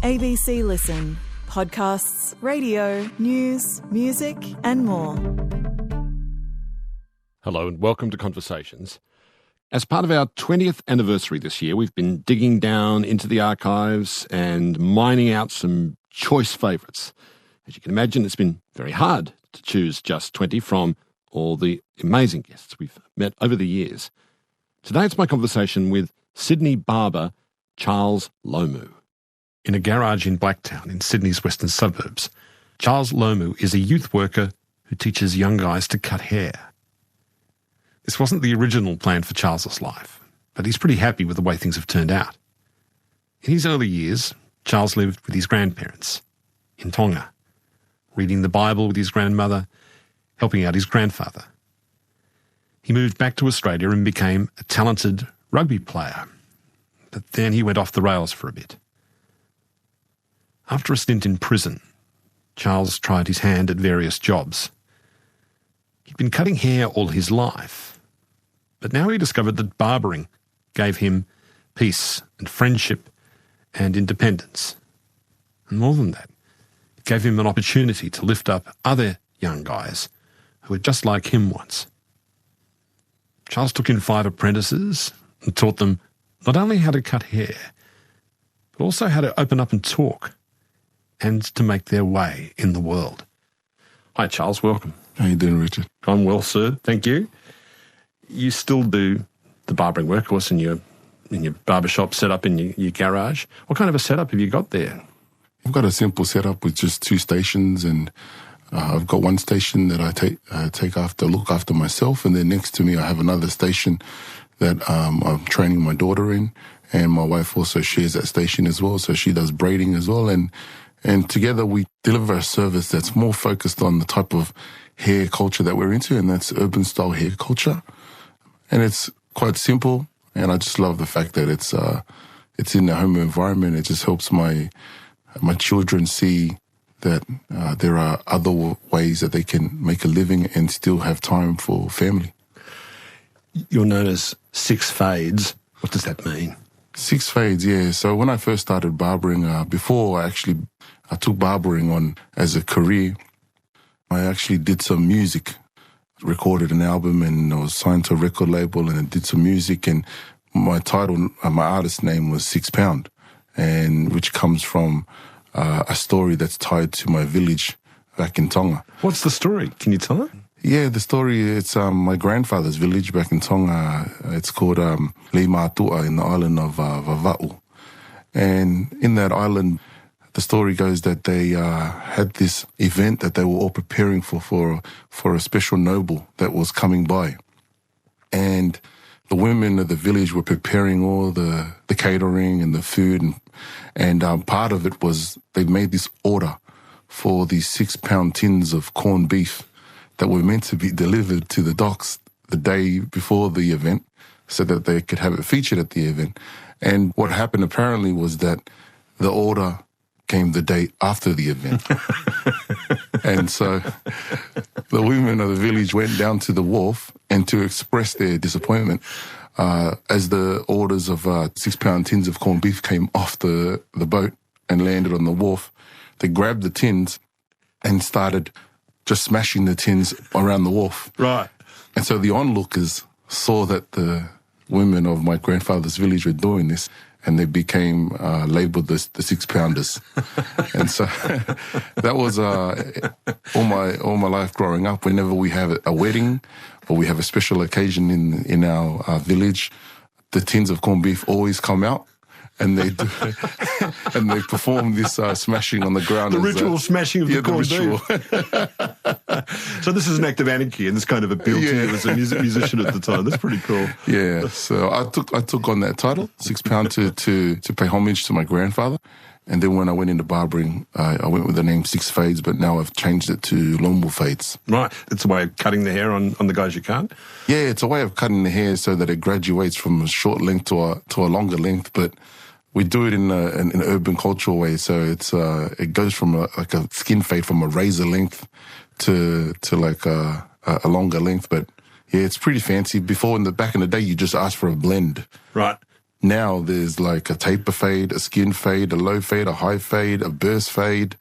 ABC Listen. Podcasts, radio, news, music and more. Hello and welcome to Conversations. As part of our 20th anniversary this year, we've been digging down into the archives and mining out some choice favourites. As you can imagine, it's been very hard to choose just 20 from all the amazing guests we've met over the years. Today it's my conversation with Sydney barber Charles Lomu. In a garage in Blacktown in Sydney's western suburbs, Charles Lomu is a youth worker who teaches young guys to cut hair. This wasn't the original plan for Charles's life, but he's pretty happy with the way things have turned out. In his early years, Charles lived with his grandparents in Tonga, reading the Bible with his grandmother, helping out his grandfather. He moved back to Australia and became a talented rugby player, but then he went off the rails for a bit. After a stint in prison, Charles tried his hand at various jobs. He'd been cutting hair all his life, but now he discovered that barbering gave him peace and friendship and independence. And more than that, it gave him an opportunity to lift up other young guys who were just like him once. Charles took in 5 apprentices and taught them not only how to cut hair, but also how to open up and talk and to make their way in the world. Hi, Charles. Welcome. How you doing, Richard? I'm well, sir. Thank you. You still do the barbering work, of course, in your barbershop set up in your garage. What kind of a setup have you got there? I've got a simple setup with just 2 stations, and I've got one station that I look after myself, and then next to me I have another station that I'm training my daughter in, and my wife also shares that station as well, so she does braiding as well, and together we deliver a service that's more focused on the type of hair culture that we're into, and that's urban style hair culture. And it's quite simple, and I just love the fact that it's in the home environment. It just helps my children see that there are other ways that they can make a living and still have time for family. You're known as Six Fades. What does that mean? 6 fades, yeah. So when I first started barbering, before I took barbering on as a career, I actually did some music, recorded an album, and I was signed to a record label, and I did some music, and my title, my artist name was 6 Pound, and which comes from a story that's tied to my village back in Tonga. What's the story? Can you tell it? Yeah, the story, it's my grandfather's village back in Tonga. It's called Leimatua in the island of Vava'u. And in that island, the story goes that they had this event that they were all preparing for a special noble that was coming by. And the women of the village were preparing all the catering and the food. And part of it was they made this order for these 6-pound tins of corned beef that were meant to be delivered to the docks the day before the event so that they could have it featured at the event. And what happened apparently was that the order came the day after the event. And so the women of the village went down to the wharf and to express their disappointment as the orders of 6-pound tins of corned beef came off the boat and landed on the wharf. They grabbed the tins and started just smashing the tins around the wharf. Right. And so the onlookers saw that the women of my grandfather's village were doing this, and they became labelled the 6-pounders. And so that was all my life growing up. Whenever we have a wedding or we have a special occasion in our village, the tins of corned beef always come out. And they do, and they perform this smashing on the ground. The ritual smashing of the corned beef. So this is an act of anarchy, and this kind of appealed to you as a musician at the time. That's pretty cool. Yeah. So I took on that title, 6 Pound, to pay homage to my grandfather. And then when I went into barbering, I went with the name 6 Fades, but now I've changed it to Lomu Fades. Right. It's a way of cutting the hair on the guys you can't? Yeah, it's a way of cutting the hair so that it graduates from a short length to a longer length, but we do it in an urban cultural way. So it goes from a skin fade from a razor length to like a longer length. But yeah, it's pretty fancy. Back in the day, you just asked for a blend. Right. Now there's like a taper fade, a skin fade, a low fade, a high fade, a burst fade.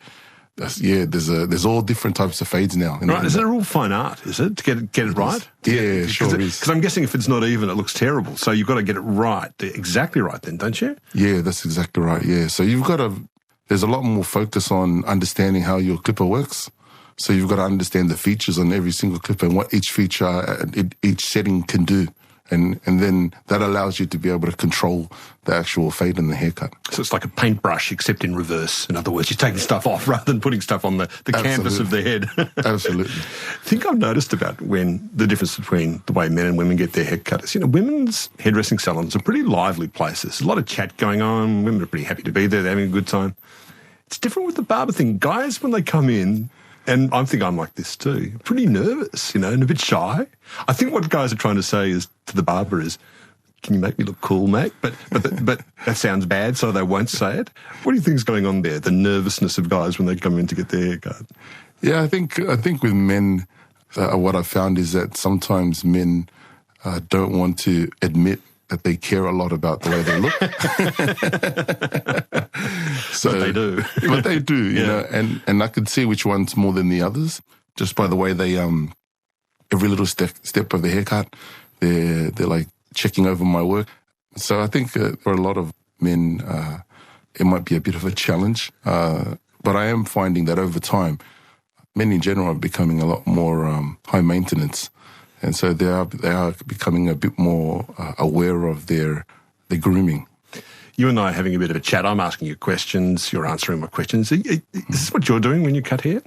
There's all different types of fades now. Right, is it all fine art, is it, to get it right? Yeah, sure it is. Because I'm guessing if it's not even, it looks terrible. So you've got to get it right, exactly right then, don't you? Yeah, that's exactly right, yeah. So there's a lot more focus on understanding how your clipper works. So you've got to understand the features on every single clipper and what each feature, each setting can do. And then that allows you to be able to control the actual fade and the haircut. So it's like a paintbrush, except in reverse. In other words, you're taking stuff off rather than putting stuff on the canvas of the head. Absolutely. I think I've noticed about the difference between the way men and women get their hair cut is, women's hairdressing salons are pretty lively places. There's a lot of chat going on. Women are pretty happy to be there. They're having a good time. It's different with the barber thing. Guys, when they come in, and I think I'm like this too, pretty nervous, and a bit shy. I think what guys are trying to say is to the barber is, can you make me look cool, mate? But that sounds bad, so they won't say it. What do you think is going on there, the nervousness of guys when they come in to get their hair cut? Yeah, I think with men, what I've found is that sometimes men don't want to admit that they care a lot about the way they look. But they do. But they do, you know, and I could see which ones more than the others, just by the way they, every little step of the haircut, they're like checking over my work. So I think for a lot of men, it might be a bit of a challenge. But I am finding that over time, men in general are becoming a lot more high maintenance. And so they are becoming a bit more aware of their grooming. You and I are having a bit of a chat. I'm asking you questions. You're answering my questions. Is this what you're doing when you cut hair?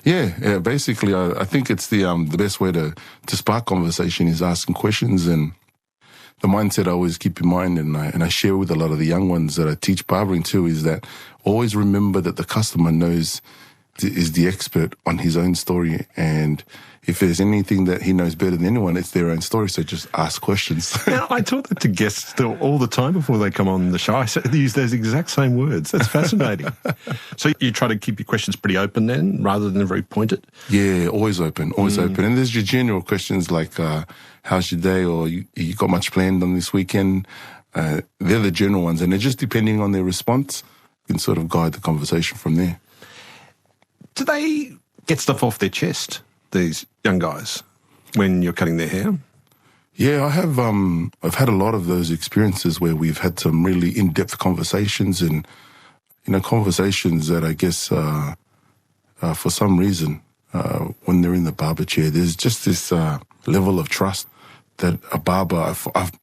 Yeah. Basically, I think it's the best way to spark conversation is asking questions, and the mindset I always keep in mind, and I share with a lot of the young ones that I teach barbering too, is that always remember that the customer is the expert on his own story, and if there's anything that he knows better than anyone, it's their own story, so just ask questions. Now, I talk that to guests all the time before they come on the show. I use those exact same words. That's fascinating. So you try to keep your questions pretty open then, rather than very pointed? Yeah, always open. And there's your general questions like, how's your day, or you got much planned on this weekend? They're the general ones, and they're just depending on their response, you can sort of guide the conversation from there. Do they get stuff off their chest, these young guys, when you're cutting their hair? Yeah, I have. I've had a lot of those experiences where we've had some really in-depth conversations, and conversations that I guess for some reason when they're in the barber chair, there's just this level of trust that a barber.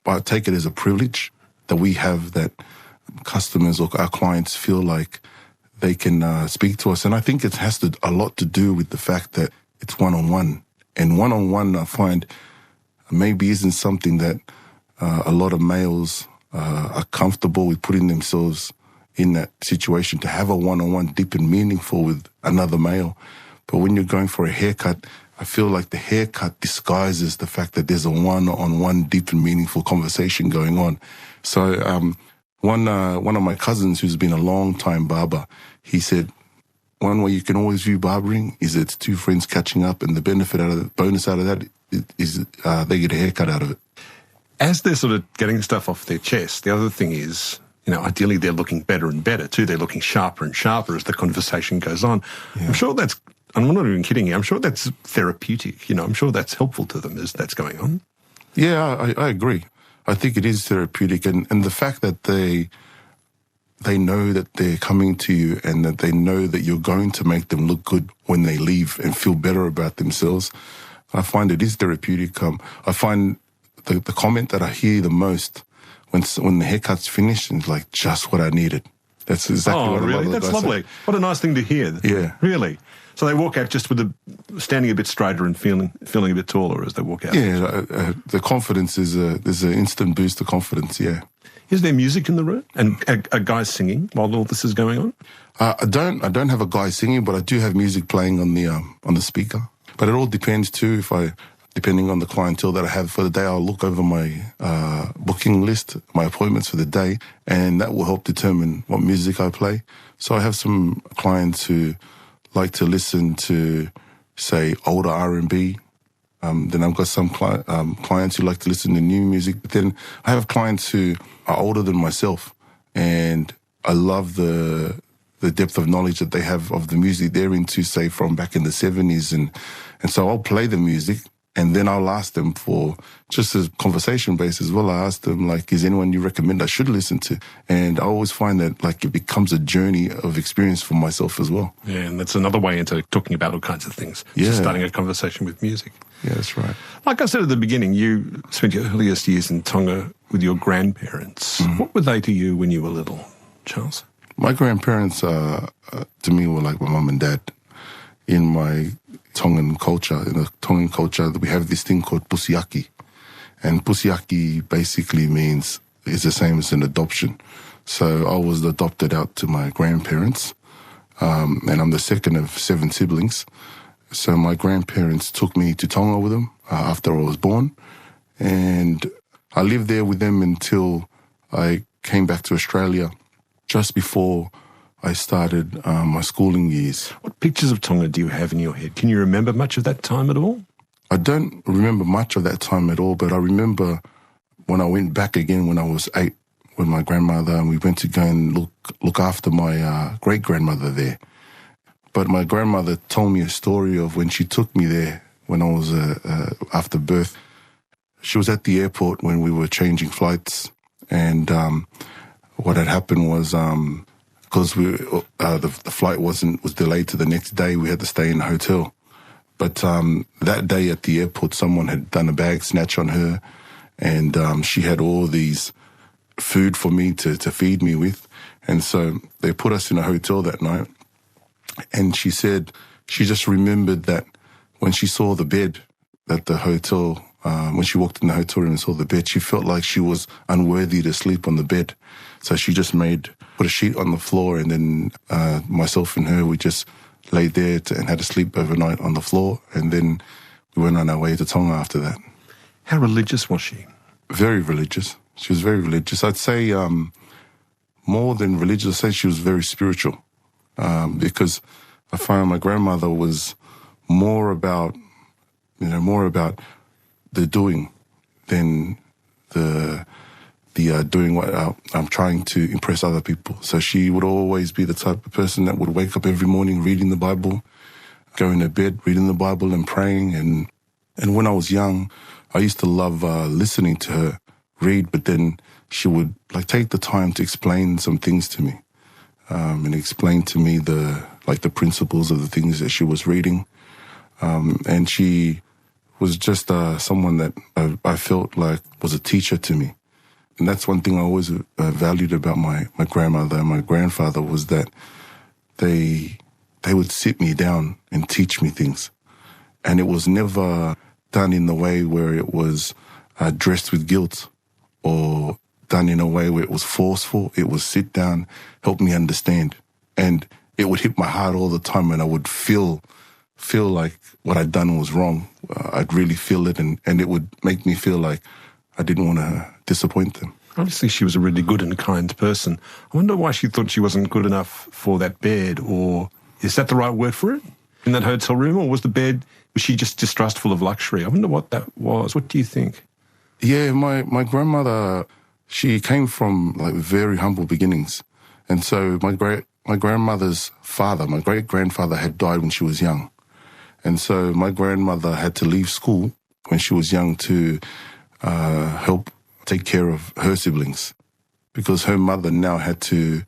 I take it as a privilege that we have, that customers or our clients feel like they can speak to us. And I think it has a lot to do with the fact that it's one-on-one. And one-on-one, I find, maybe isn't something that a lot of males are comfortable with putting themselves in that situation, to have a one-on-one deep and meaningful with another male. But when you're going for a haircut, I feel like the haircut disguises the fact that there's a one-on-one deep and meaningful conversation going on. So one of my cousins, who's been a long-time barber, he said, one way you can always view barbering is it's two friends catching up, and the bonus out of that is they get a haircut out of it. As they're sort of getting stuff off their chest, the other thing is, ideally they're looking better and better too. They're looking sharper and sharper as the conversation goes on. Yeah. I'm not even kidding you, I'm sure that's therapeutic. I'm sure that's helpful to them as that's going on. Yeah, I agree. I think it is therapeutic, and the fact that they know that they're coming to you, and that they know that you're going to make them look good when they leave and feel better about themselves, I find it is therapeutic. I find the comment that I hear the most when the haircut's finished is like, just what I needed. That's exactly what I really? That's lovely. Say. What a nice thing to hear. Yeah. Really. So they walk out just with standing a bit straighter and feeling a bit taller as they walk out. Yeah, the confidence there's an instant boost of confidence, yeah. Is there music in the room? And a guy singing while all this is going on? I don't have a guy singing, but I do have music playing on the speaker. But it all depends too. Depending on the clientele that I have for the day, I'll look over my booking list, my appointments for the day, and that will help determine what music I play. So I have some clients who like to listen to, say, older R&B, Then I've got some clients who like to listen to new music. But then I have clients who are older than myself, and I love the depth of knowledge that they have of the music they're into, say, from back in the 70s. And so I'll play the music, and then I'll ask them for, just as conversation based as well, I ask them, like, is anyone you recommend I should listen to? And I always find that, like, it becomes a journey of experience for myself as well. Yeah, and that's another way into talking about all kinds of things. Yeah. Just starting a conversation with music. Yeah, that's right. Like I said at the beginning, you spent your earliest years in Tonga with your grandparents. What were they to you when you were little, Charles? My grandparents, to me, were like my mum and dad. In my Tongan culture, we have this thing called pusiaki. And pusiaki basically is the same as an adoption. So I was adopted out to my grandparents, and I'm the second of 7 siblings. So my grandparents took me to Tonga with them after I was born, and I lived there with them until I came back to Australia just before I started my schooling years. What pictures of Tonga do you have in your head? Can you remember much of that time at all? I don't remember much of that time at all, but I remember when I went back again when I was 8 with my grandmother, and we went to go and look after my great-grandmother there. But my grandmother told me a story of when she took me there when I was after birth. She was at the airport when we were changing flights, and what had happened was because the flight was delayed to the next day, we had to stay in a hotel. But that day at the airport, someone had done a bag snatch on her, and she had all these food for me to feed me with. And so they put us in a hotel that night. And she said she just remembered that when she saw the bed at the hotel, when she walked in the hotel room and saw the bed, she felt like she was unworthy to sleep on the bed. So she just put a sheet on the floor, and then myself and her, we just laid there and had to sleep overnight on the floor. And then we went on our way to Tonga after that. How religious was she? Very religious. She was very religious. I'd say more than religious, I'd say she was very spiritual. Because I find my grandmother was more about the doing than the doing what I'm trying to impress other people. So she would always be the type of person that would wake up every morning reading the Bible, going to bed reading the Bible and praying. And when I was young, I used to love listening to her read, but then she would take the time to explain some things to me. And explain to me the principles of the things that she was reading. And she was just someone that I felt like was a teacher to me. And that's one thing I always valued about my grandmother and my grandfather, was that they would sit me down and teach me things. And it was never done in the way where it was dressed with guilt or done in a way where it was forceful. It was sit down, help me understand. And it would hit my heart all the time, and I would feel like what I'd done was wrong. I'd really feel it, and it would make me feel like I didn't want to disappoint them. Obviously, she was a really good and kind person. I wonder why she thought she wasn't good enough for that bed, or is that the right word for it? In that hotel room, or was she just distrustful of luxury? I wonder what that was. What do you think? Yeah, my grandmother, she came from very humble beginnings. And so my grandmother's father, my great-grandfather, had died when she was young. And so my grandmother had to leave school when she was young to help take care of her siblings, because her mother now had to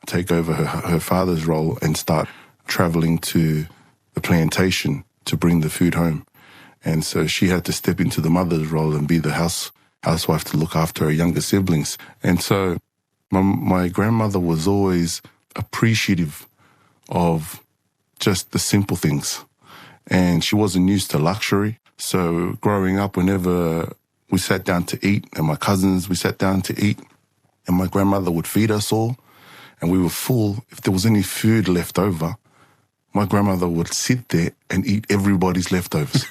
take over her father's role and start traveling to the plantation to bring the food home. And so she had to step into the mother's role and be the housewife to look after her younger siblings. And so my grandmother was always appreciative of just the simple things. And she wasn't used to luxury. So growing up, whenever we sat down to eat, and my cousins, we sat down to eat, and my grandmother would feed us all, and we were full. If there was any food left over, my grandmother would sit there and eat everybody's leftovers.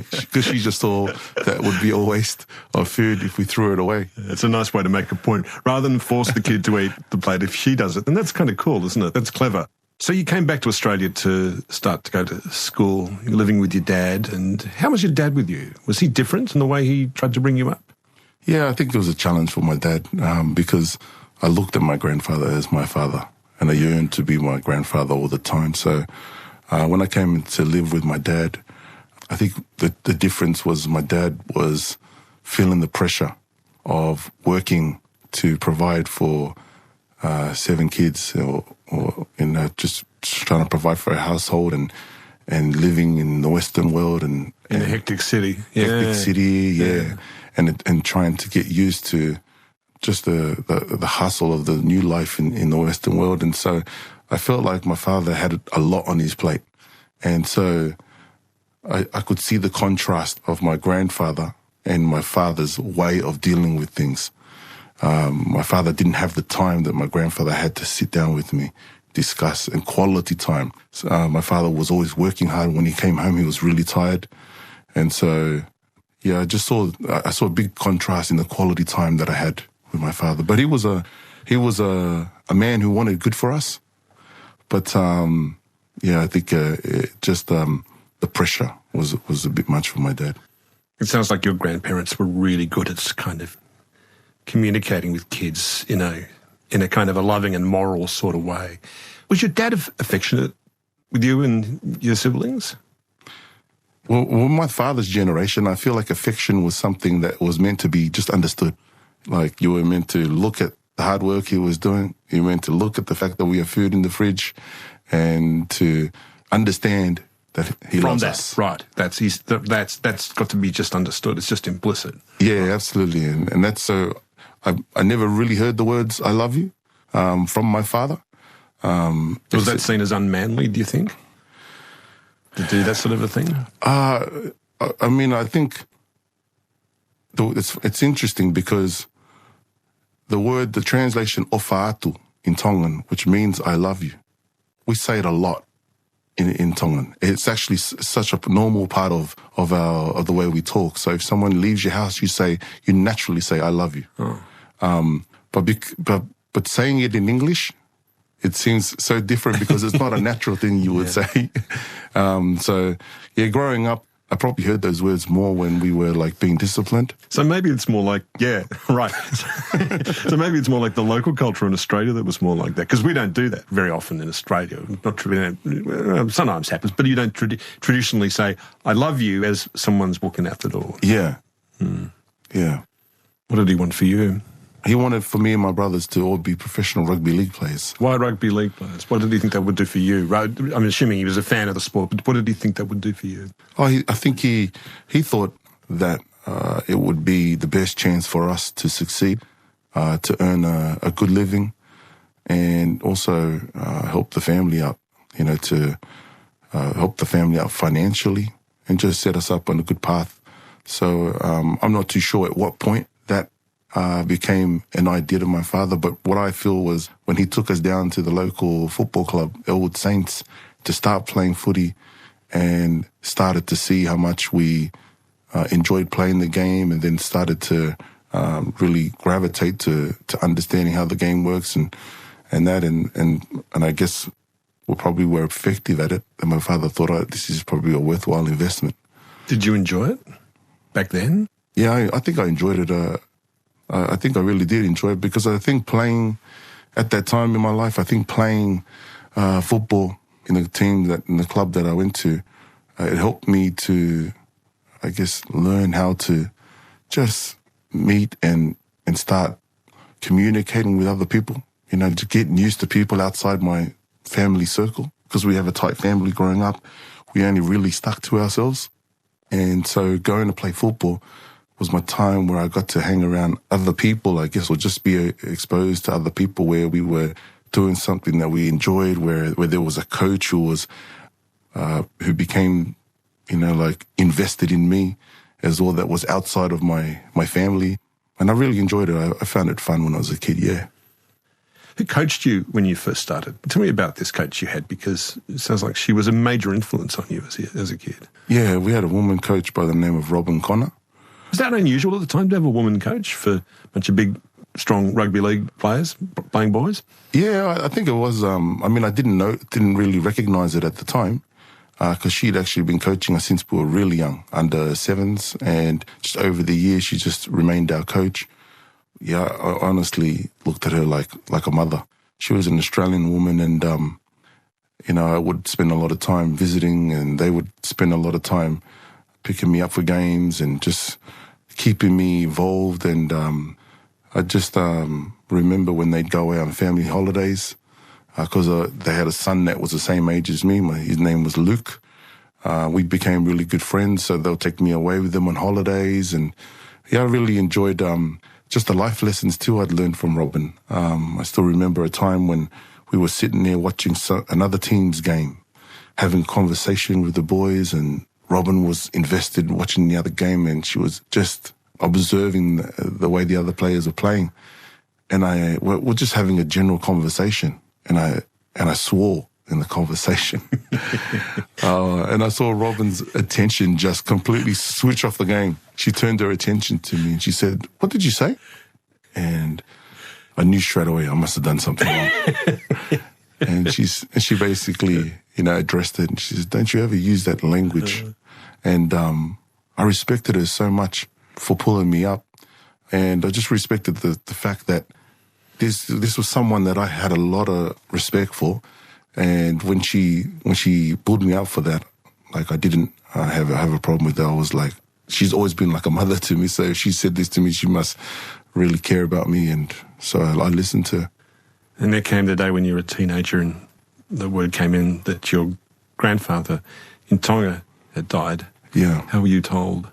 Because she just thought that would be a waste of food if we threw it away. It's a nice way to make a point. Rather than force the kid to eat the plate, if she does it, then that's kind of cool, isn't it? That's clever. So you came back to Australia to start to go to school, you're living with your dad. And how was your dad with you? Was he different in the way he tried to bring you up? Yeah, I think it was a challenge for my dad because I looked at my grandfather as my father and I yearned to be my grandfather all the time. So when I came to live with my dad, I think the difference was my dad was feeling the pressure of working to provide for 7 kids or just trying to provide for a household and living in the Western world and in a hectic city. Hectic city, yeah. And trying to get used to just the hustle of the new life in the Western world. And so I felt like my father had a lot on his plate. And so I could see the contrast of my grandfather and my father's way of dealing with things. My father didn't have the time that my grandfather had to sit down with me, discuss, and quality time. So, my father was always working hard. When he came home, he was really tired. And so, yeah, I saw a big contrast in the quality time that I had with my father. But he was a man who wanted good for us. But, I think the pressure was a bit much for my dad. It sounds like your grandparents were really good at kind of communicating with kids in a kind of a loving and moral sort of way. Was your dad affectionate with you and your siblings? Well, my father's generation, I feel like affection was something that was meant to be just understood. Like you were meant to look at the hard work he was doing. You were meant to look at the fact that we have food in the fridge and to understand that he loves us. Right. That's got to be just understood. It's just implicit. Yeah, absolutely. And that's so... I never really heard the words "I love you" from my father. Was that seen as unmanly, do you think? To do that sort of a thing? I mean, I think it's interesting because the translation "ofa'atu" in Tongan, which means "I love you," we say it a lot in Tongan. It's actually such a normal part of the way we talk. So if someone leaves your house, you naturally say "I love you." Oh. But saying it in English, it seems so different because it's not a natural thing you would say. So growing up, I probably heard those words more when we were like being disciplined. So maybe it's more like, right. So maybe it's more like the local culture in Australia that was more like that, because we don't do that very often in Australia. Sometimes happens, but you don't traditionally say, "I love you" as someone's walking out the door. Yeah. Yeah. What did he want for you? He wanted for me and my brothers to all be professional rugby league players. Why rugby league players? What did he think that would do for you? I'm assuming he was a fan of the sport, but what did he think that would do for you? I think he thought that it would be the best chance for us to succeed, to earn a good living, and also help the family out, to help the family out financially and just set us up on a good path. So I'm not too sure at what point that became an idea of my father, but what I feel was when he took us down to the local football club, Elwood Saints, to start playing footy and started to see how much we enjoyed playing the game, and then started to really gravitate to understanding how the game works and I guess we probably were effective at it, and my father thought, this is probably a worthwhile investment. Did you enjoy it back then? Yeah, I think I enjoyed it. I think I really did enjoy it because I think playing at that time in my life, playing football in the club that I went to, it helped me to, I guess, learn how to just meet and start communicating with other people, to get used to people outside my family circle, because we have a tight family growing up. We only really stuck to ourselves. And so going to play football was my time where I got to hang around other people, I guess, or just be exposed to other people where we were doing something that we enjoyed, where there was a coach who became, invested in me as well, that was outside of my family. And I really enjoyed it. I found it fun when I was a kid, yeah. Who coached you when you first started? Tell me about this coach you had, because it sounds like she was a major influence on you as a kid. Yeah, we had a woman coach by the name of Robin Connor. Was that unusual at the time to have a woman coach for a bunch of big strong rugby league players playing boys? Yeah, I think it was. I didn't really recognise it at the time because she'd actually been coaching us since we were really young, under sevens, and just over the years she just remained our coach. Yeah, I honestly looked at her like a mother. She was an Australian woman, and I would spend a lot of time visiting, and they would spend a lot of time picking me up for games and just keeping me involved. And I just remember when they'd go away on family holidays, because they had a son that was the same age as me. His name was Luke. We became really good friends, so they'll take me away with them on holidays. And yeah, I really enjoyed just the life lessons too I'd learned from Robin. I still remember a time when we were sitting there watching another team's game, having a conversation with the boys, and Robin was invested watching the other game, and she was just observing the way the other players were playing. And we're just having a general conversation, and I swore in the conversation. And I saw Robin's attention just completely switch off the game. She turned her attention to me and she said, "What did you say?" And I knew straight away I must have done something wrong. and she basically, addressed it, and she said, "Don't you ever use that language." And I respected her so much for pulling me up. And I just respected the fact that this was someone that I had a lot of respect for. And when she pulled me up for that, like, I didn't have a problem with that. I was like, she's always been like a mother to me. So if she said this to me, she must really care about me. And so I listened to her. And there came the day when you were a teenager and the word came in that your grandfather in Tonga had died. Yeah. How were you told?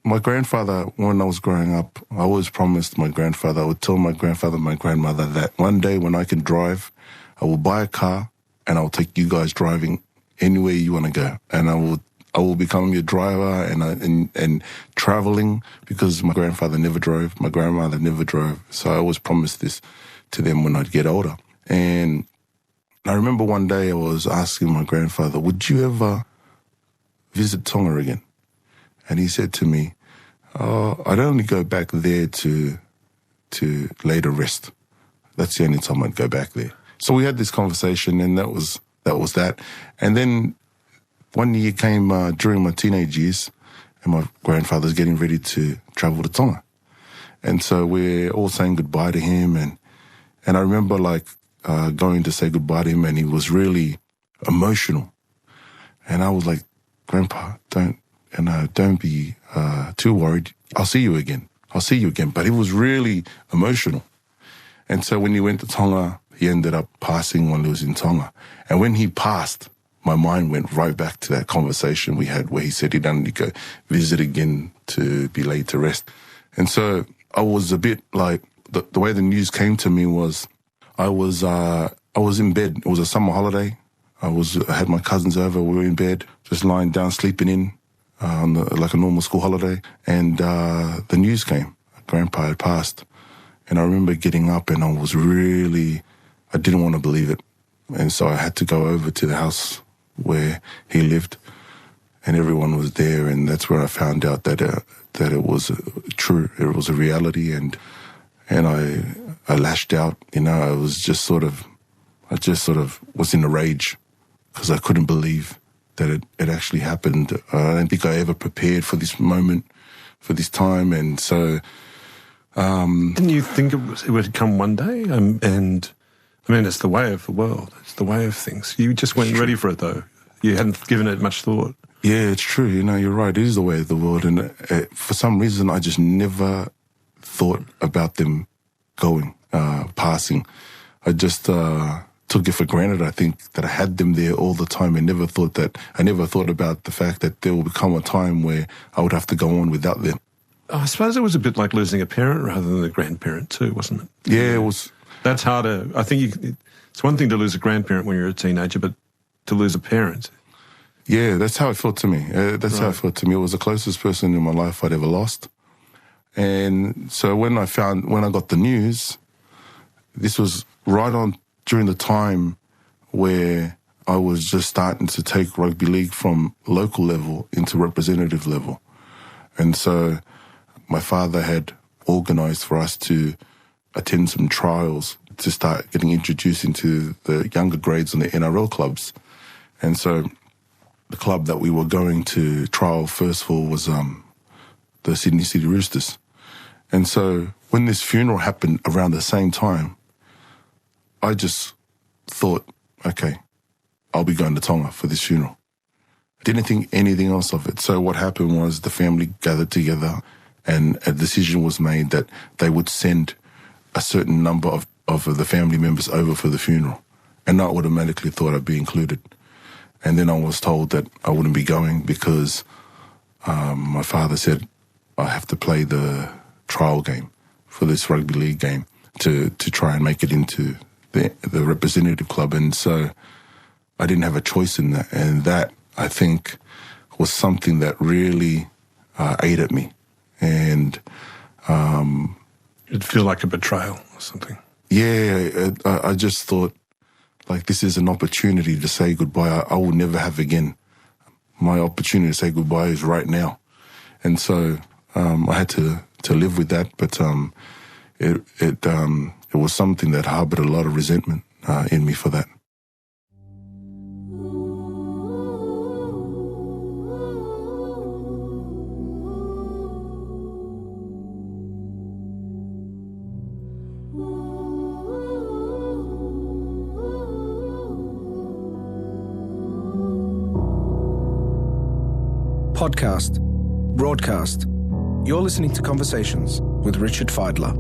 My grandfather, when I was growing up, I always promised my grandfather, I would tell my grandfather and my grandmother that one day when I can drive, I will buy a car and I'll take you guys driving anywhere you want to go. And I will become your driver and traveling, because my grandfather never drove, my grandmother never drove. So I always promised this to them when I'd get older. And I remember one day I was asking my grandfather, "Would you ever visit Tonga again?" And he said to me, "I'd only go back there to lay to rest. That's the only time I'd go back there." So we had this conversation, and that was that. And then one year came during my teenage years, and my grandfather's getting ready to travel to Tonga. And so we're all saying goodbye to him, and I remember going to say goodbye to him, and he was really emotional. And I was like, "Grandpa, don't be too worried. I'll see you again. But he was really emotional. And so when he went to Tonga, he ended up passing when he was in Tonga. And when he passed, my mind went right back to that conversation we had where he said he'd only go visit again to be laid to rest. And so I was a bit like, the way the news came to me was, I was in bed. It was a summer holiday. I had my cousins over. We were in bed, just lying down, sleeping in, like a normal school holiday. And the news came. Grandpa had passed. And I remember getting up, and I didn't want to believe it. And so I had to go over to the house where he lived, and everyone was there. And that's where I found out that it was true. It was a reality. And I lashed out. I just sort of was in a rage because I couldn't believe that it actually happened. I don't think I ever prepared for this moment, for this time. And so... Didn't you think it would come one day? And I mean, it's the way of the world. It's the way of things. You just weren't ready for it, though. You hadn't given it much thought. Yeah, it's true. You're right. It is the way of the world. And for some reason, I just never thought about them going, passing. I just took it for granted, I think, that I had them there all the time. I never thought about the fact that there will become a time where I would have to go on without them. I suppose it was a bit like losing a parent rather than a grandparent too, wasn't it? Yeah, it was. That's harder. I think it's one thing to lose a grandparent when you're a teenager, but to lose a parent. Yeah, that's how it felt to me. How it felt to me. It was the closest person in my life I'd ever lost. And so when I got the news, this was right on during the time where I was just starting to take rugby league from local level into representative level. And so my father had organised for us to attend some trials to start getting introduced into the younger grades in the NRL clubs. And so the club that we were going to trial first for was the Sydney City Roosters. And so when this funeral happened around the same time, I just thought, okay, I'll be going to Tonga for this funeral. I didn't think anything else of it. So what happened was the family gathered together and a decision was made that they would send a certain number of the family members over for the funeral. And I automatically thought I'd be included. And then I was told that I wouldn't be going because my father said I have to play the trial game for this rugby league game to try and make it into the representative club. And so I didn't have a choice in that. And that, I think, was something that really ate at me. And it'd feel like a betrayal or something. Yeah, I just thought, like, this is an opportunity to say goodbye I will never have again. My opportunity to say goodbye is right now. And so I had to live with that, but it was something that harbored a lot of resentment in me for that. Podcast, broadcast. You're listening to Conversations with Richard Fidler.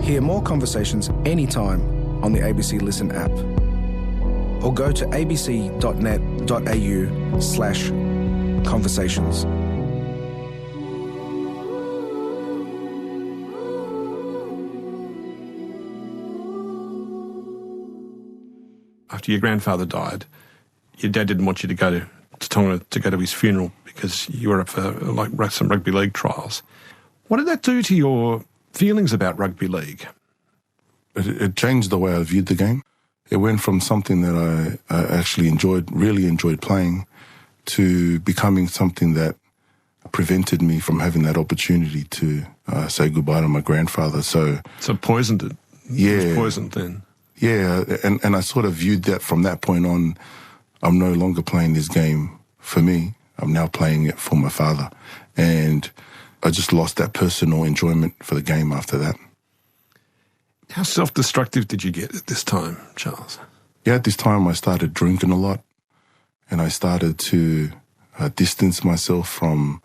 Hear more conversations anytime on the ABC Listen app or go to abc.net.au/conversations. After your grandfather died, your dad didn't want you to go to Tonga to go to his funeral because you were up for some rugby league trials. What did that do to your feelings about rugby league? It changed the way I viewed the game. It went from something that I actually really enjoyed playing, to becoming something that prevented me from having that opportunity to say goodbye to my grandfather. So poisoned it. Yeah. It was poisoned then. Yeah, and I sort of viewed that from that point on. I'm no longer playing this game for me. I'm now playing it for my father. And I just lost that personal enjoyment for the game after that. How self-destructive did you get at this time, Charles? Yeah, at this time I started drinking a lot, and I started to distance myself from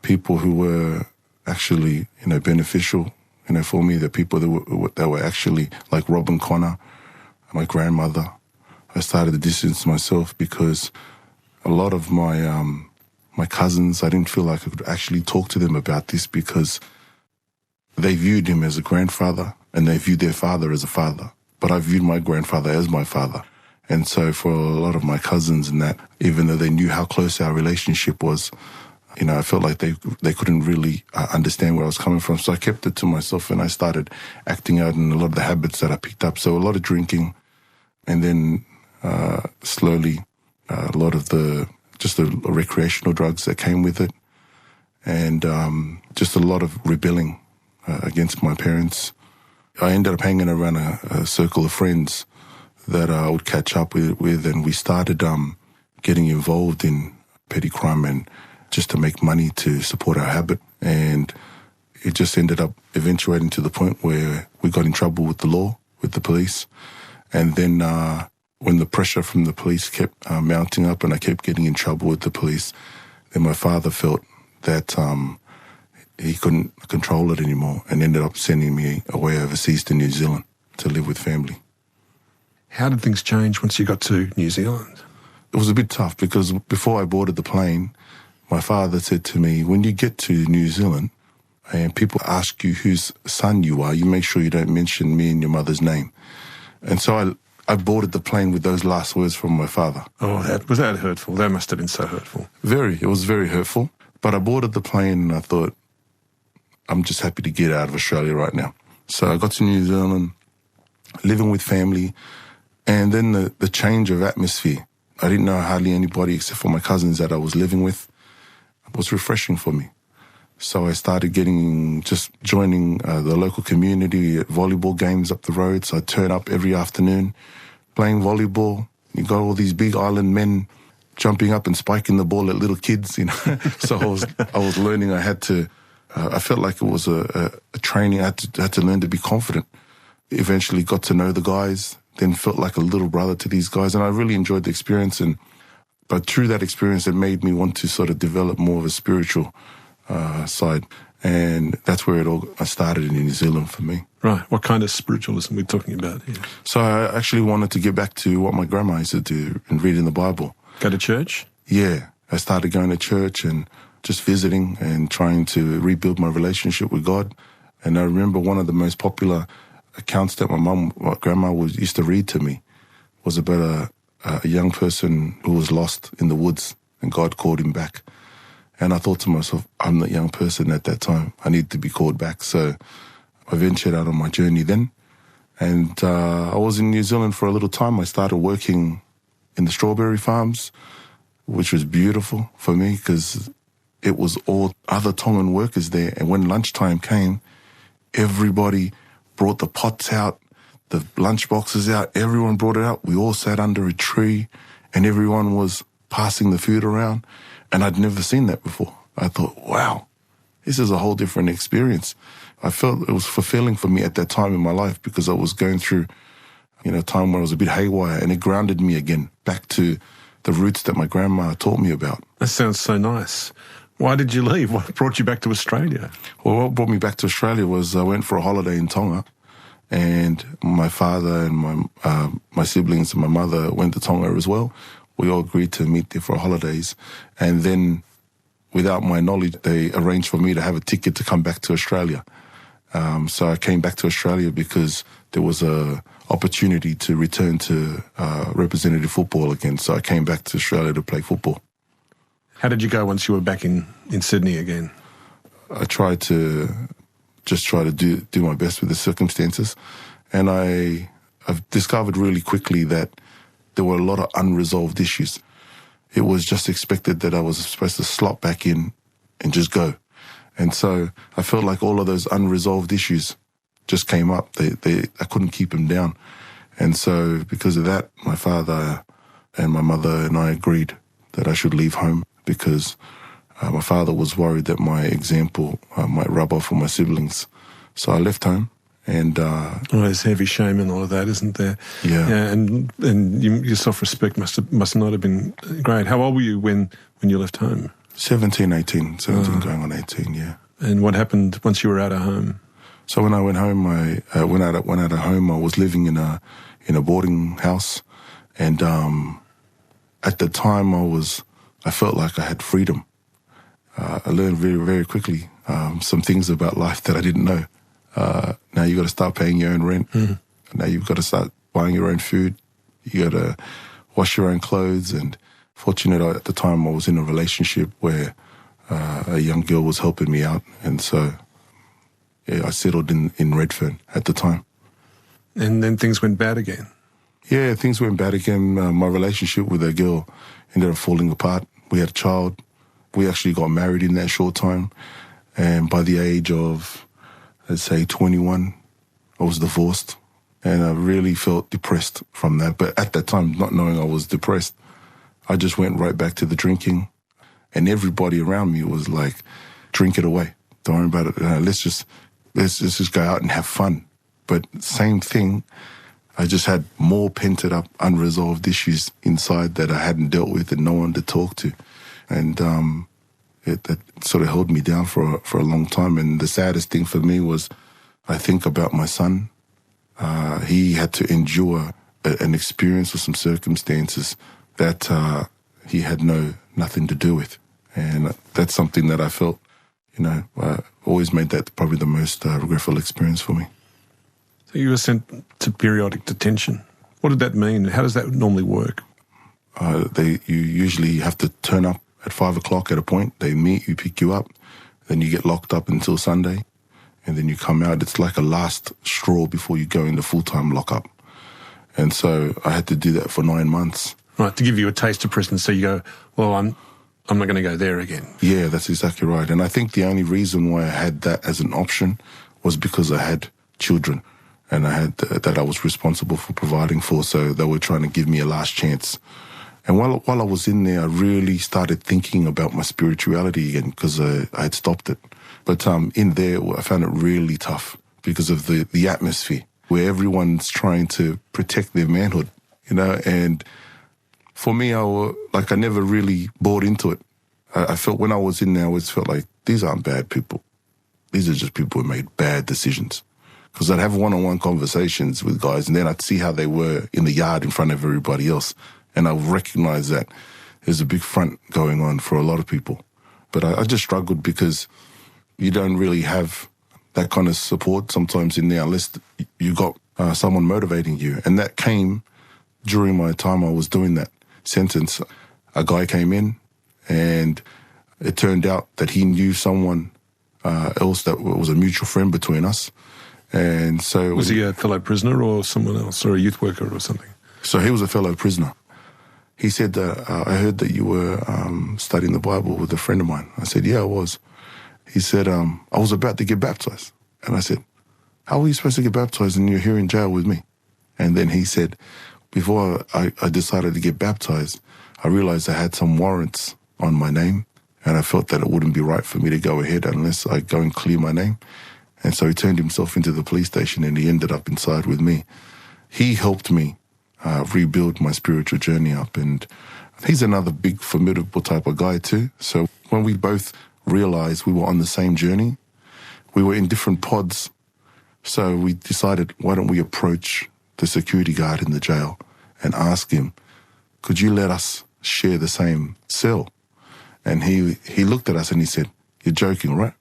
people who were actually, beneficial, for me, the people that were actually like Rob and Connor, my grandmother. I started to distance myself because a lot of my cousins, I didn't feel like I could actually talk to them about this because they viewed him as a grandfather and they viewed their father as a father. But I viewed my grandfather as my father. And so for a lot of my cousins and that, even though they knew how close our relationship was, I felt like they couldn't really understand where I was coming from. So I kept it to myself and I started acting out in a lot of the habits that I picked up. So a lot of drinking, and then slowly a lot of the recreational drugs that came with it, and just a lot of rebelling against my parents. I ended up hanging around a circle of friends that I would catch up with, and we started getting involved in petty crime and just to make money to support our habit. And it just ended up eventuating to the point where we got in trouble with the law, with the police. And then when the pressure from the police kept mounting up and I kept getting in trouble with the police, then my father felt that he couldn't control it anymore and ended up sending me away overseas to New Zealand to live with family. How did things change once you got to New Zealand? It was a bit tough because before I boarded the plane, my father said to me, when you get to New Zealand and people ask you whose son you are, you make sure you don't mention me and your mother's name. And so I boarded the plane with those last words from my father. Oh, was that hurtful? That must have been so hurtful. It was very hurtful. But I boarded the plane and I thought, I'm just happy to get out of Australia right now. So I got to New Zealand, living with family, and then the change of atmosphere. I didn't know hardly anybody except for my cousins that I was living with. was refreshing for me. So I started joining the local community at volleyball games up the road. So I'd turn up every afternoon playing volleyball. You got all these big island men jumping up and spiking the ball at little kids, you know. So I was learning. I felt like it was a training. I had to learn to be confident. Eventually got to know the guys, then felt like a little brother to these guys. And I really enjoyed the experience. But through that experience, it made me want to sort of develop more of a spiritual side. And that's where it all started in New Zealand for me. Right. What kind of spiritualism are we talking about here? So I actually wanted to get back to what my grandma used to do and reading the Bible. Go to church? Yeah. I started going to church and just visiting and trying to rebuild my relationship with God. And I remember one of the most popular accounts that my grandma used to read to me was about a young person who was lost in the woods and God called him back. And I thought to myself, I'm that young person at that time. I need to be called back. So I ventured out on my journey then. And I was in New Zealand for a little time. I started working in the strawberry farms, which was beautiful for me because it was all other Tongan workers there. And when lunchtime came, everybody brought the pots out, the lunch boxes out. Everyone brought it out. We all sat under a tree and everyone was passing the food around. And I'd never seen that before. I thought, wow, this is a whole different experience. I felt it was fulfilling for me at that time in my life because I was going through, a time where I was a bit haywire, and it grounded me again back to the roots that my grandma taught me about. That sounds so nice. Why did you leave? What brought you back to Australia? Well, what brought me back to Australia was I went for a holiday in Tonga, and my father and my siblings and my mother went to Tonga as well. We all agreed to meet there for holidays. And then, without my knowledge, they arranged for me to have a ticket to come back to Australia. So I came back to Australia because there was a opportunity to return to representative football again. So I came back to Australia to play football. How did you go once you were back in Sydney again? I tried to do my best with the circumstances. And I've discovered really quickly that there were a lot of unresolved issues. It was just expected that I was supposed to slot back in and just go. And so I felt like all of those unresolved issues just came up. I couldn't keep them down. And so because of that, my father and my mother and I agreed that I should leave home because my father was worried that my example might rub off on my siblings. So I left home. And there's heavy shame in all of that, isn't there? Yeah. And your self-respect must not have been great. How old were you when you left home? 17 going on 18, yeah. And what happened once you were out of home? So when I went home, I went out of home. I was living in a boarding house, and at the time I felt like I had freedom. I learned very, very quickly some things about life that I didn't know. Now you got to start paying your own rent. Mm-hmm. Now you've got to start buying your own food. You got to wash your own clothes. And fortunate at the time I was in a relationship where a young girl was helping me out. And so I settled in Redfern at the time. And then things went bad again? Yeah, things went bad again. My relationship with that girl ended up falling apart. We had a child. We actually got married in that short time. And by the age of, let's say, 21, I was divorced. And I really felt depressed from that. But at that time, not knowing I was depressed, I just went right back to the drinking. And everybody around me was like, drink it away. Don't worry about it. Let's just go out and have fun. But same thing, I just had more pent up, unresolved issues inside that I hadn't dealt with and no one to talk to. And that sort of held me down for a long time. And the saddest thing for me was I think about my son. He had to endure an experience or some circumstances that he had nothing to do with. And that's something that I felt, always made that probably the most regretful experience for me. So you were sent to periodic detention. What did that mean? How does that normally work? You usually have to turn up at 5 o'clock at a point. They meet you, pick you up, then you get locked up until Sunday, and then you come out. It's like a last straw before you go into full-time lockup. And so I had to do that for 9 months. Right, to give you a taste of prison. So you go, well, I'm I'm not going to go there again. Yeah, that's exactly right. And I think the only reason why I had that as an option was because I had children and I had that I was responsible for providing for, so they were trying to give me a last chance. And while I was in there, I really started thinking about my spirituality again because I had stopped it. But in there, I found it really tough because of the atmosphere where everyone's trying to protect their manhood, you know. And for me, I never really bought into it. I felt when I was in there, I always felt like these aren't bad people. These are just people who made bad decisions. Because I'd have one-on-one conversations with guys and then I'd see how they were in the yard in front of everybody else. And I recognize that there's a big front going on for a lot of people. But I just struggled because you don't really have that kind of support sometimes in there unless you got someone motivating you. And that came during my time I was doing that sentence. A guy came in and it turned out that he knew someone else that was a mutual friend between us. And so... Was he a fellow prisoner or someone else, or a youth worker or something? So he was a fellow prisoner. He said that, I heard that you were studying the Bible with a friend of mine. I said, yeah, I was. He said, I was about to get baptized. And I said, how are you supposed to get baptized and you're here in jail with me? And then he said, before I decided to get baptized, I realized I had some warrants on my name and I felt that it wouldn't be right for me to go ahead unless I go and clear my name. And so he turned himself into the police station and he ended up inside with me. He helped me rebuild my spiritual journey up. And he's another big, formidable type of guy too. So when we both realized we were on the same journey, we were in different pods. So we decided, why don't we approach the security guard in the jail and ask him, could you let us share the same cell? And he looked at us and he said, you're joking, right?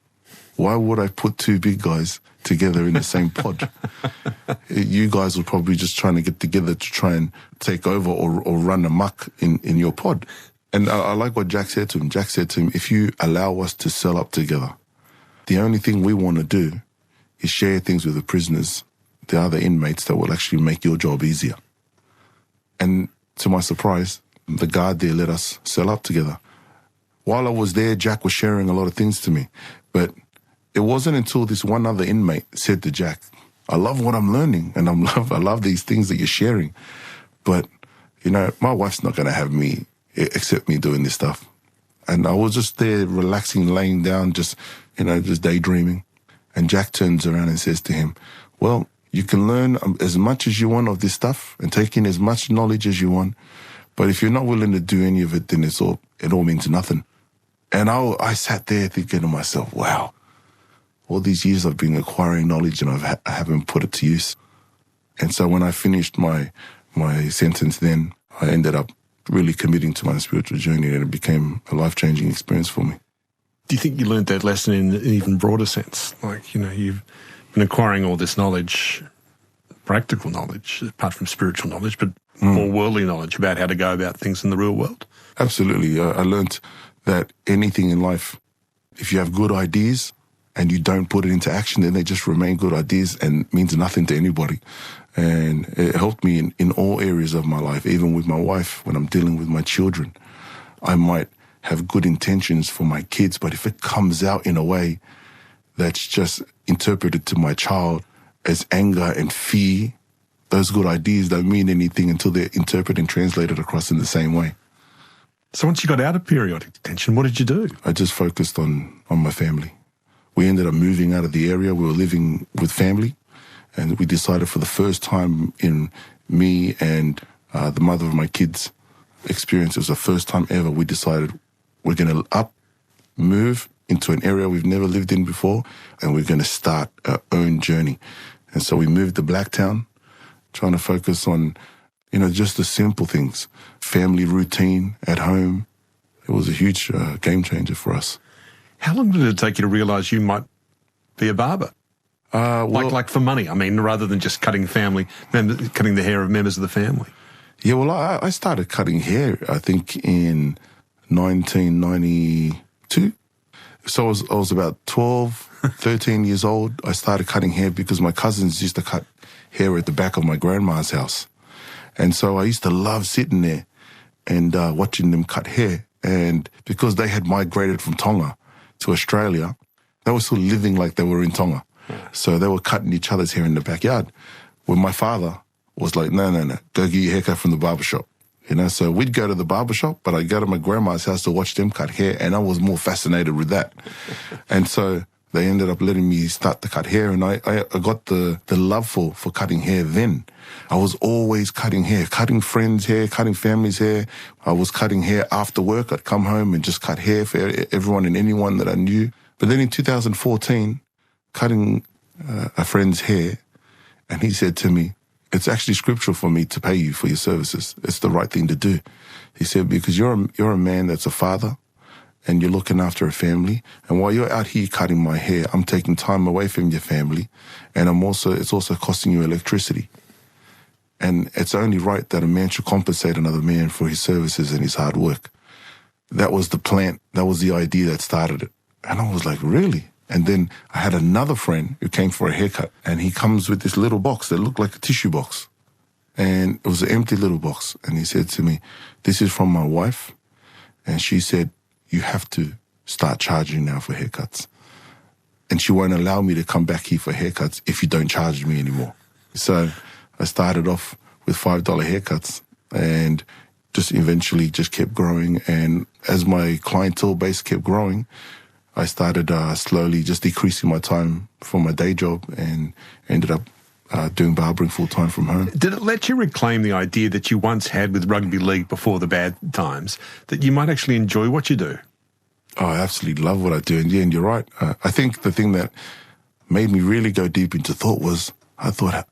Why would I put two big guys together in the same pod? You guys were probably just trying to get together to try and take over or run amok in your pod. And I like what Jack said to him. Jack said to him, if you allow us to cell up together, the only thing we want to do is share things with the prisoners, the other inmates, that will actually make your job easier. And to my surprise, the guard there let us cell up together. While I was there, Jack was sharing a lot of things to me, but it wasn't until this one other inmate said to Jack, I love what I'm learning and I love these things that you're sharing. But, you know, my wife's not going to have me accept me doing this stuff. And I was just there relaxing, laying down, just daydreaming. And Jack turns around and says to him, well, you can learn as much as you want of this stuff and take in as much knowledge as you want. But if you're not willing to do any of it, then it all means nothing. And I sat there thinking to myself, wow, all these years I've been acquiring knowledge and I haven't put it to use. And so when I finished my sentence then, I ended up really committing to my spiritual journey and it became a life-changing experience for me. Do you think you learned that lesson in an even broader sense? Like, you know, you've been acquiring all this knowledge, practical knowledge, apart from spiritual knowledge, but more worldly knowledge about how to go about things in the real world? Absolutely. I learned that anything in life, if you have good ideas and you don't put it into action, then they just remain good ideas and means nothing to anybody. And it helped me in all areas of my life, even with my wife, when I'm dealing with my children. I might have good intentions for my kids, but if it comes out in a way that's just interpreted to my child as anger and fear, those good ideas don't mean anything until they're interpreted and translated across in the same way. So once you got out of periodic detention, what did you do? I just focused on my family. We ended up moving out of the area. We were living with family, and we decided for the first time in me and the mother of my kids' experience, it was the first time ever, we decided we're going to move into an area we've never lived in before, and we're going to start our own journey. And so we moved to Blacktown, trying to focus on, just the simple things, family routine at home. It was a huge game changer for us. How long did it take you to realise you might be a barber? Like for money, I mean, rather than just cutting cutting the hair of members of the family. Yeah, well, I started cutting hair, I think, in 1992. So I was about 12, 13 years old. I started cutting hair because my cousins used to cut hair at the back of my grandma's house. And so I used to love sitting there and watching them cut hair. And because they had migrated from Tonga to Australia, they were still living like they were in Tonga. So they were cutting each other's hair in the backyard. When my father was like, no, go get your haircut from the barbershop. So we'd go to the barbershop, but I'd go to my grandma's house to watch them cut hair, and I was more fascinated with that. And so they ended up letting me start to cut hair, and I got the love for cutting hair then. I was always cutting hair, cutting friends' hair, cutting family's hair. I was cutting hair after work. I'd come home and just cut hair for everyone and anyone that I knew. But then in 2014, cutting a friend's hair, and he said to me, it's actually scriptural for me to pay you for your services. It's the right thing to do. He said, because you're a man that's a father, and you're looking after a family. And while you're out here cutting my hair, I'm taking time away from your family. And it's also costing you electricity. And it's only right that a man should compensate another man for his services and his hard work. That was the plant. That was the idea that started it. And I was like, really? And then I had another friend who came for a haircut, and he comes with this little box that looked like a tissue box. And it was an empty little box. And he said to me, this is from my wife. And she said, you have to start charging now for haircuts. And she won't allow me to come back here for haircuts if you don't charge me anymore. So I started off with $5 haircuts and just eventually just kept growing. And as my clientele base kept growing, I started slowly just decreasing my time for my day job and ended up doing barbering full-time from home. Did it let you reclaim the idea that you once had with Rugby League before the bad times, that you might actually enjoy what you do? Oh, I absolutely love what I do. And you're right. I think the thing that made me really go deep into thought was, I thought,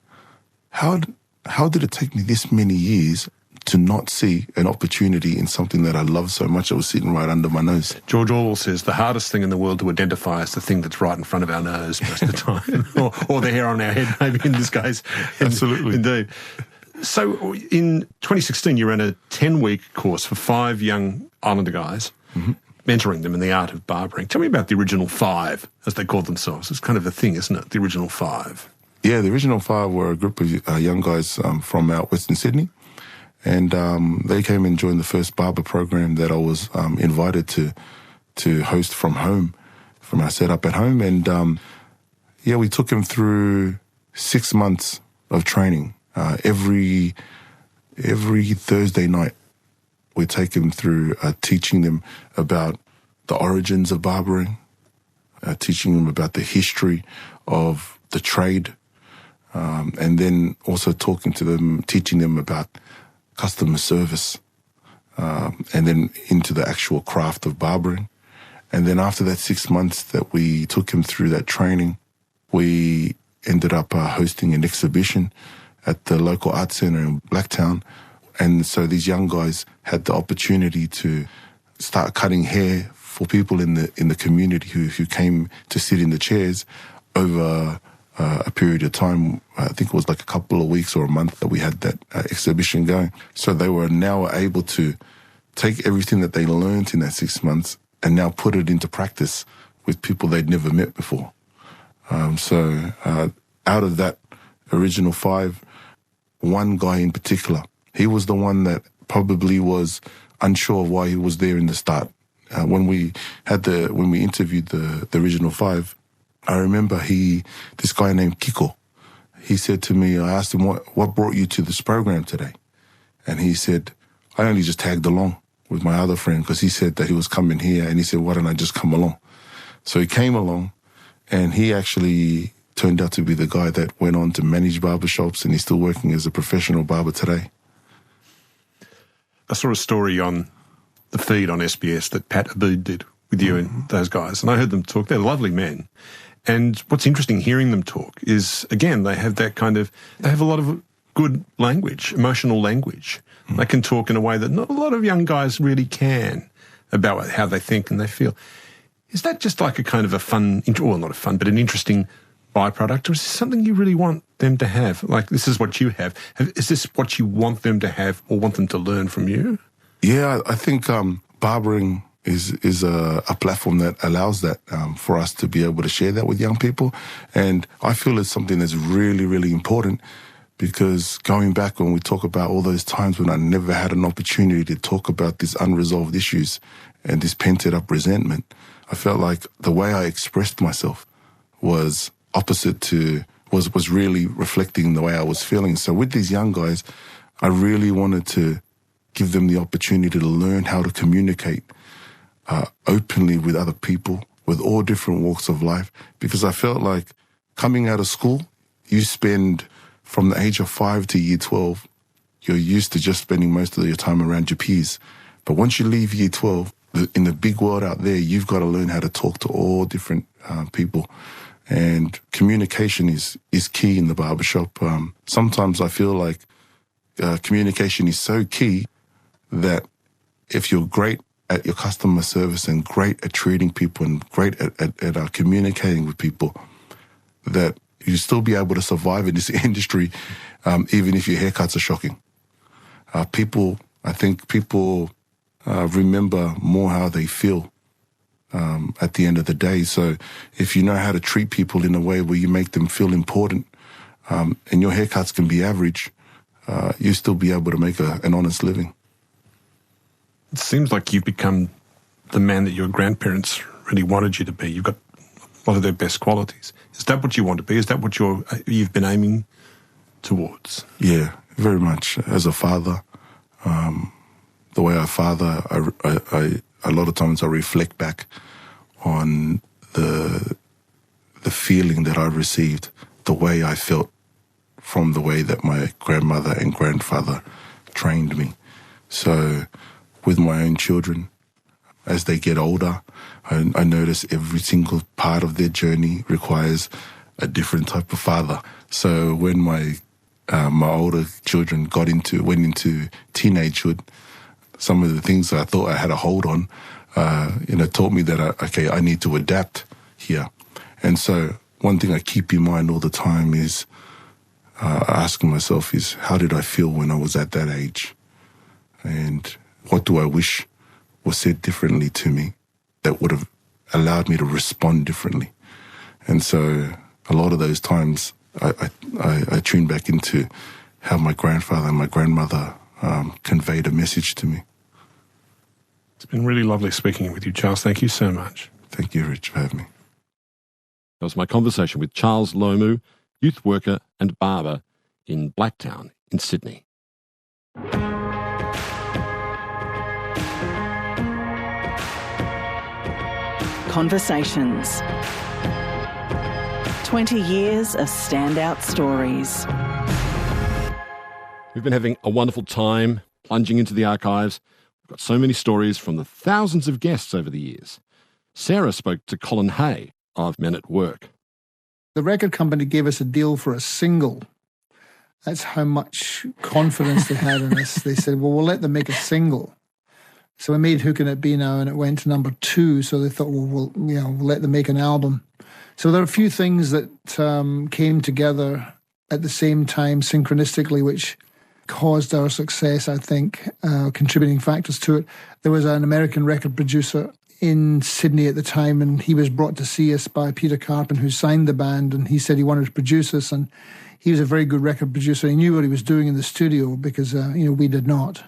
how did it take me this many years to not see an opportunity in something that I love so much that was sitting right under my nose? George Orwell says the hardest thing in the world to identify is the thing that's right in front of our nose most of the time, or the hair on our head, maybe in this case. Absolutely. Indeed. So in 2016, you ran a 10-week course for 5 young Islander guys, mentoring them in the art of barbering. Tell me about the original 5, as they called themselves. It's kind of a thing, isn't it, the original 5? Yeah, the original 5 were a group of young guys from out Western Sydney. And they came and joined the first barber program that I was invited to host from home, from our setup at home. And we took them through 6 months of training. Every Thursday night, we take them through teaching them about the origins of barbering, teaching them about the history of the trade, and then also talking to them, teaching them about customer service, and then into the actual craft of barbering. And then after that 6 months that we took him through that training, we ended up hosting an exhibition at the local art centre in Blacktown. And so these young guys had the opportunity to start cutting hair for people in the community who came to sit in the chairs over a period of time. I think it was like a couple of weeks or a month that we had that exhibition going. So they were now able to take everything that they learned in that 6 months and now put it into practice with people they'd never met before. So out of that original 5, one guy in particular, he was the one that probably was unsure of why he was there in the start. When we interviewed the original 5, I remember this guy named Kiko, he said to me, I asked him, what brought you to this program today? And he said, I only just tagged along with my other friend because he said that he was coming here, and he said, why don't I just come along? So he came along, and he actually turned out to be the guy that went on to manage barbershops, and he's still working as a professional barber today. I saw a story on the feed on SBS that Pat Abood did with you and those guys, and I heard them talk. They're lovely men. And what's interesting hearing them talk is, again, they have a lot of good language, emotional language. They can talk in a way that not a lot of young guys really can about how they think and they feel. Is that just like a kind of a fun, well, not a fun, but an interesting byproduct, or is this something you really want them to have? Like, this is what you have. Is this what you want them to have or want them to learn from you? Yeah, I think barbering is a platform that allows that for us to be able to share that with young people. And I feel it's something that's really, really important because going back when we talk about all those times when I never had an opportunity to talk about these unresolved issues and this painted up resentment, I felt like the way I expressed myself was opposite to, was really reflecting the way I was feeling. So with these young guys, I really wanted to give them the opportunity to learn how to communicate openly with other people, with all different walks of life, because I felt like coming out of school, you spend from the age of 5 to year 12, you're used to just spending most of your time around your peers. But once you leave year 12, in the big world out there, you've got to learn how to talk to all different people. And communication is key in the barbershop. Sometimes I feel like communication is so key that if you're great at your customer service and great at treating people and great at communicating with people, that you still be able to survive in this industry, even if your haircuts are shocking. I think people remember more how they feel at the end of the day. So if you know how to treat people in a way where you make them feel important, and your haircuts can be average, you still be able to make an honest living. It seems like you've become the man that your grandparents really wanted you to be. You've got a lot of their best qualities. Is that what you want to be? Is that what you've been aiming towards? Yeah, very much. As a father, the way I father, I a lot of times I reflect back on the feeling that I received, the way I felt from the way that my grandmother and grandfather trained me. So with my own children, as they get older, I notice every single part of their journey requires a different type of father. So when my older children went into teenagehood, some of the things that I thought I had a hold on, taught me that I need to adapt here. And so one thing I keep in mind all the time is asking myself is, how did I feel when I was at that age? And what do I wish was said differently to me that would have allowed me to respond differently? And so a lot of those times I tune back into how my grandfather and my grandmother conveyed a message to me. It's been really lovely speaking with you, Charles. Thank you so much. Thank you, Rich, for having me. That was my conversation with Charles Lomu, youth worker and barber in Blacktown in Sydney. Conversations. 20 years of standout stories. We've been having a wonderful time plunging into the archives. We've got so many stories from the thousands of guests over the years. Sarah spoke to Colin Hay of Men at Work. The record company gave us a deal for a single. That's how much confidence they had in us. They said, well, we'll let them make a single. So we made Who Can It Be Now, and it went to number 2. So they thought, well, we'll let them make an album. So there are a few things that came together at the same time synchronistically, which caused our success, I think, contributing factors to it. There was an American record producer in Sydney at the time, and he was brought to see us by Peter Carpin, who signed the band, and he said he wanted to produce us, and he was a very good record producer. He knew what he was doing in the studio because, we did not.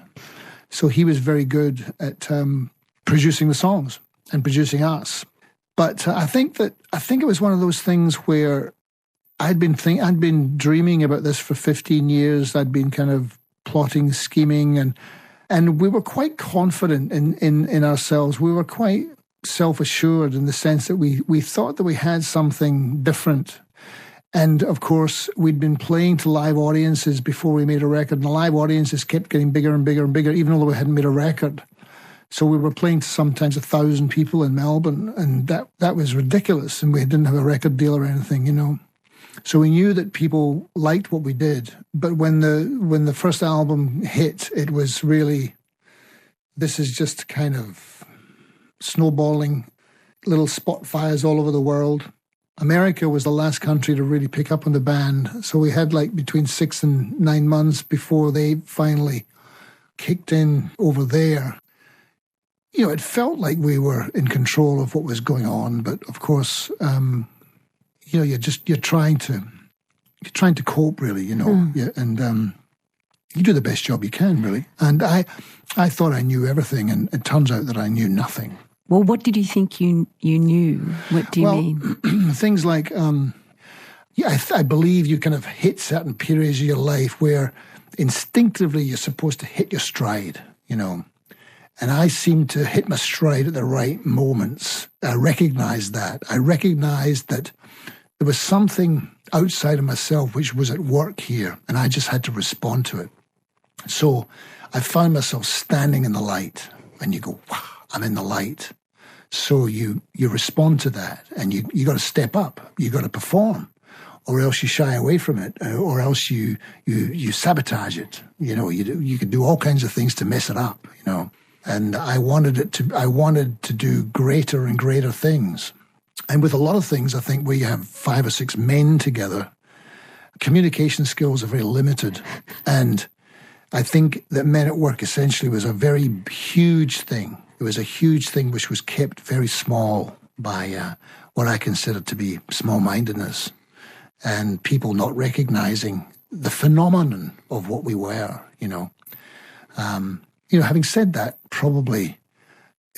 So he was very good at producing the songs and producing us. But I think it was one of those things where I'd been dreaming about this for 15 years. I'd been kind of plotting, scheming, and we were quite confident in ourselves. We were quite self-assured in the sense that we thought that we had something different. And, of course, we'd been playing to live audiences before we made a record, and the live audiences kept getting bigger and bigger and bigger, even though we hadn't made a record. So we were playing to sometimes 1,000 people in Melbourne, and that was ridiculous, and we didn't have a record deal or anything, So we knew that people liked what we did. But when the first album hit, it was really, this is just kind of snowballing, little spot fires all over the world. America was the last country to really pick up on the band. So we had between 6 and 9 months before they finally kicked in over there. It felt like we were in control of what was going on. But of course, you're trying to you're trying to cope, really, you know. Yeah, and you do the best job you can, really. And I thought I knew everything, and it turns out that I knew nothing. Well, what did you think you knew? What do you mean? Things like, I believe you kind of hit certain periods of your life where instinctively you're supposed to hit your stride, you know. And I seemed to hit my stride at the right moments. I recognized that. I recognized that there was something outside of myself which was at work here, and I just had to respond to it. So I found myself standing in the light, and you go, wow, I'm in the light. So you respond to that, and you got to step up. You got to perform, or else you shy away from it, or else you sabotage it. You know, you could do all kinds of things to mess it up. You know, and I wanted to do greater and greater things. And with a lot of things, I think where you have 5 or 6 men together, communication skills are very limited. And I think that Men at Work essentially was a very huge thing. It was a huge thing which was kept very small by what I consider to be small-mindedness and people not recognizing the phenomenon of what we were, you know. Having said that, probably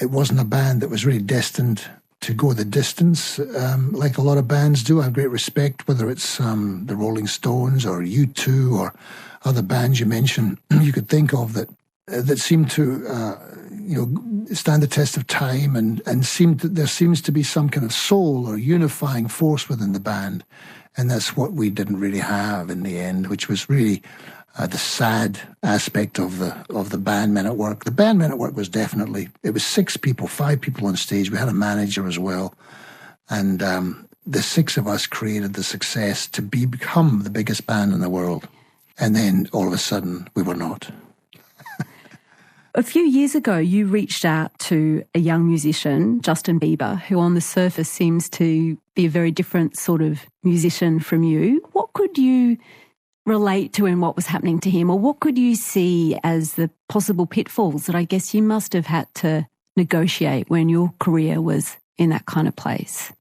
it wasn't a band that was really destined to go the distance, like a lot of bands do. I have great respect, whether it's the Rolling Stones or U2 or other bands you mentioned, you could think of that seem to, stand the test of time and there seems to be some kind of soul or unifying force within the band. And that's what we didn't really have in the end, which was really the sad aspect of the band Men at Work. The band Men at Work was definitely, it was 6 people, 5 people on stage. We had a manager as well. And the 6 of us created the success to become the biggest band in the world. And then all of a sudden, we were not. A few years ago, you reached out to a young musician, Justin Bieber, who on the surface seems to be a very different sort of musician from you. What could you relate to in what was happening to him, or what could you see as the possible pitfalls that I guess you must have had to negotiate when your career was in that kind of place?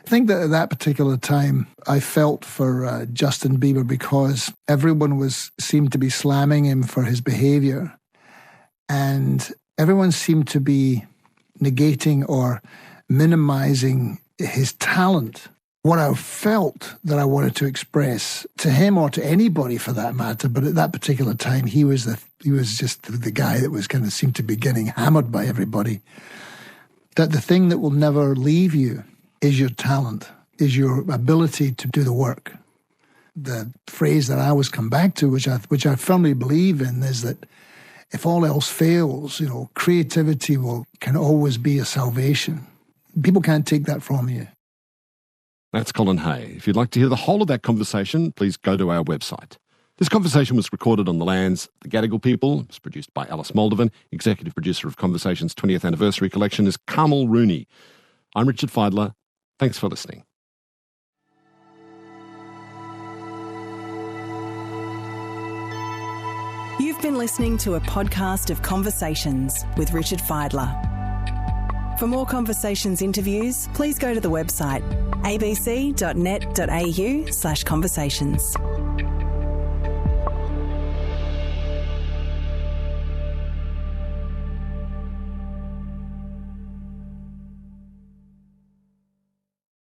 I think that at that particular time, I felt for Justin Bieber because everyone seemed to be slamming him for his behavior, and everyone seemed to be negating or minimizing his talent. What I felt that I wanted to express to him or to anybody for that matter, but at that particular time, he was just the guy that was kind of seemed to be getting hammered by everybody. That the thing that will never leave you is your talent, is your ability to do the work. The phrase that I always come back to, which I firmly believe in, is that if all else fails, creativity can always be a salvation. People can't take that from you. That's Colin Hay. If you'd like to hear the whole of that conversation, please go to our website. This conversation was recorded on the lands of the Gadigal people. It was produced by Alice Moldovan. Executive producer of Conversation's 20th anniversary collection is Carmel Rooney. I'm Richard Fidler. Thanks for listening. You've been listening to a podcast of Conversations with Richard Fidler. For more Conversations interviews, please go to the website abc.net.au/conversations.